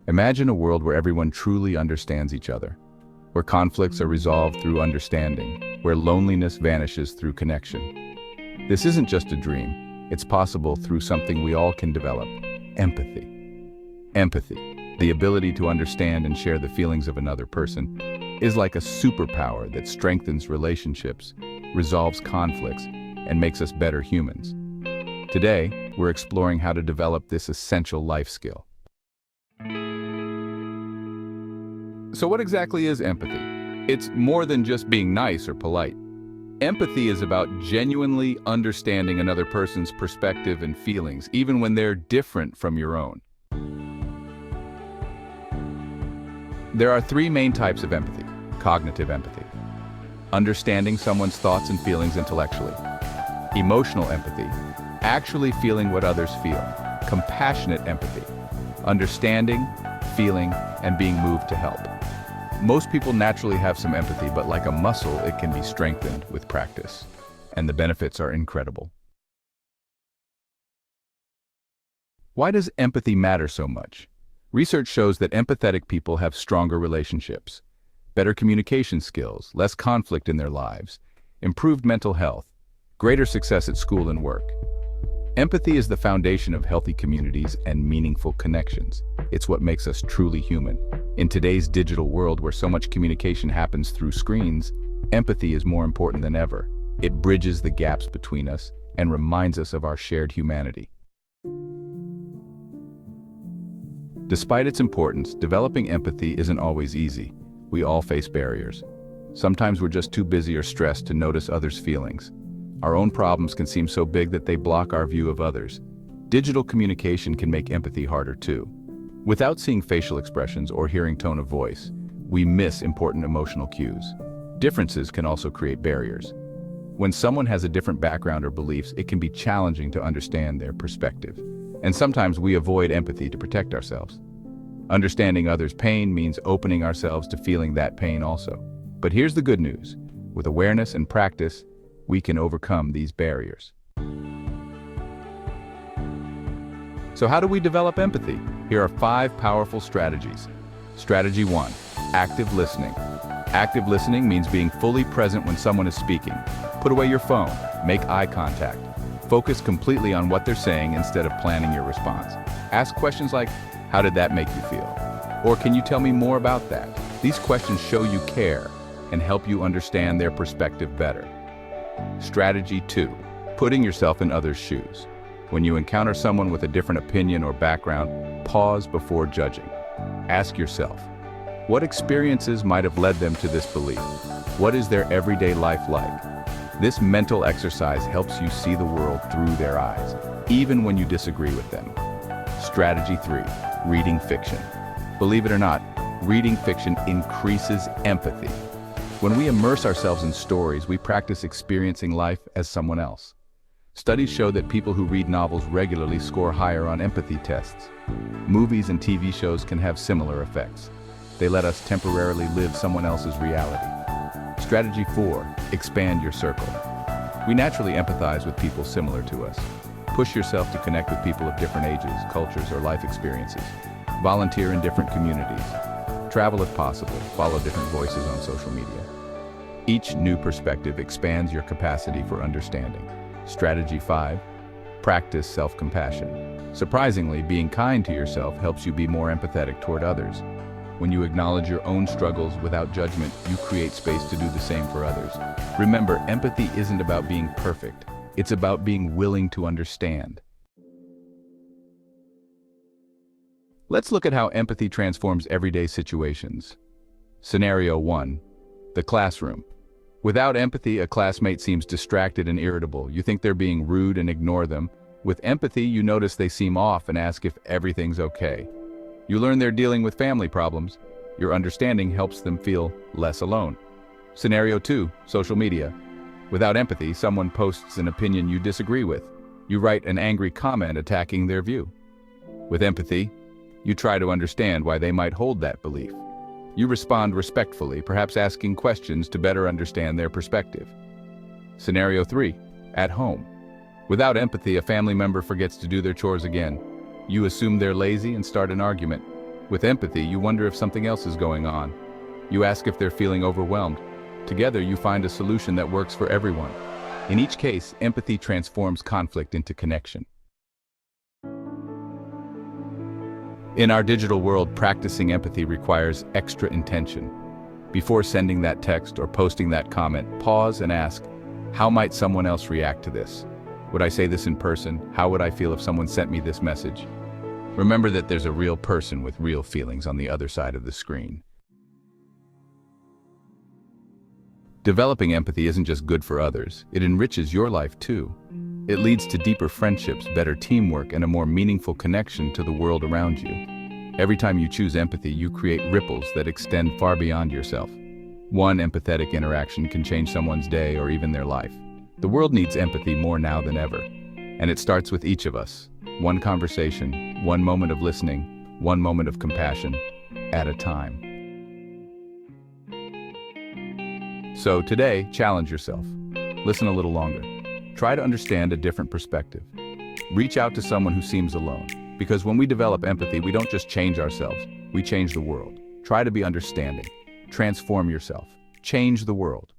Imagine a world where everyone truly understands each other, where conflicts are resolved through understanding, where loneliness vanishes through connection. This isn't just a dream, it's possible through something we all can develop: empathy. Empathy, the ability to understand and share the feelings of another person, is like a superpower that strengthens relationships, resolves conflicts, and makes us better humans. Today, we're exploring how to develop this essential life skill. So what exactly is empathy? It's more than just being nice or polite. Empathy is about genuinely understanding another person's perspective and feelings, even when they're different from your own. There are three main types of empathy. Cognitive empathy, understanding someone's thoughts and feelings intellectually. Emotional empathy, actually feeling what others feel. Compassionate empathy, understanding, feeling, and being moved to help. Most people naturally have some empathy, but like a muscle, it can be strengthened with practice, and the benefits are incredible. Why does empathy matter so much? Research shows that empathetic people have stronger relationships, better communication skills, less conflict in their lives, improved mental health, greater success at school and work. Empathy is the foundation of healthy communities and meaningful connections. It's what makes us truly human. In today's digital world where so much communication happens through screens, empathy is more important than ever. It bridges the gaps between us and reminds us of our shared humanity. Despite its importance, developing empathy isn't always easy. We all face barriers. Sometimes we're just too busy or stressed to notice others' feelings. Our own problems can seem so big that they block our view of others. Digital communication can make empathy harder too. Without seeing facial expressions or hearing tone of voice, we miss important emotional cues. Differences can also create barriers. When someone has a different background or beliefs, it can be challenging to understand their perspective. And sometimes we avoid empathy to protect ourselves. Understanding others' pain means opening ourselves to feeling that pain also. But here's the good news. With awareness and practice, we can overcome these barriers. So how do we develop empathy? Here are 5 powerful strategies. Strategy 1, active listening. Active listening means being fully present when someone is speaking. Put away your phone, make eye contact. Focus completely on what they're saying instead of planning your response. Ask questions like, how did that make you feel? Or can you tell me more about that? These questions show you care and help you understand their perspective better. Strategy 2, putting yourself in others' shoes. When you encounter someone with a different opinion or background, pause before judging. Ask yourself, what experiences might have led them to this belief? What is their everyday life like? This mental exercise helps you see the world through their eyes, even when you disagree with them. Strategy 3, reading fiction. Believe it or not, reading fiction increases empathy. When we immerse ourselves in stories, we practice experiencing life as someone else. Studies show that people who read novels regularly score higher on empathy tests. Movies and TV shows can have similar effects. They let us temporarily live someone else's reality. Strategy 4, expand your circle. We naturally empathize with people similar to us. Push yourself to connect with people of different ages, cultures, or life experiences. Volunteer in different communities. Travel if possible, follow different voices on social media. Each new perspective expands your capacity for understanding. Strategy 5, practice self-compassion. Surprisingly, being kind to yourself helps you be more empathetic toward others. When you acknowledge your own struggles without judgment, you create space to do the same for others. Remember, empathy isn't about being perfect. It's about being willing to understand. Let's look at how empathy transforms everyday situations. Scenario 1, the classroom. Without empathy, a classmate seems distracted and irritable. You think they're being rude and ignore them. With empathy, you notice they seem off and ask if everything's okay. You learn they're dealing with family problems. Your understanding helps them feel less alone. Scenario 2, social media. Without empathy, someone posts an opinion you disagree with. You write an angry comment attacking their view. With empathy, you try to understand why they might hold that belief. You respond respectfully, perhaps asking questions to better understand their perspective. Scenario 3, at home. Without empathy, a family member forgets to do their chores again. You assume they're lazy and start an argument. With empathy, you wonder if something else is going on. You ask if they're feeling overwhelmed. Together, you find a solution that works for everyone. In each case, empathy transforms conflict into connection. In our digital world, practicing empathy requires extra intention. Before sending that text or posting that comment, pause and ask, how might someone else react to this? Would I say this in person? How would I feel if someone sent me this message? Remember that there's a real person with real feelings on the other side of the screen. Developing empathy isn't just good for others, it enriches your life too. It leads to deeper friendships, better teamwork, and a more meaningful connection to the world around you. Every time you choose empathy, you create ripples that extend far beyond yourself. One empathetic interaction can change someone's day or even their life. The world needs empathy more now than ever. And it starts with each of us. One conversation, one moment of listening, one moment of compassion, at a time. So today, challenge yourself. Listen a little longer. Try to understand a different perspective. Reach out to someone who seems alone. Because when we develop empathy, we don't just change ourselves, we change the world. Try to be understanding. Transform yourself. Change the world.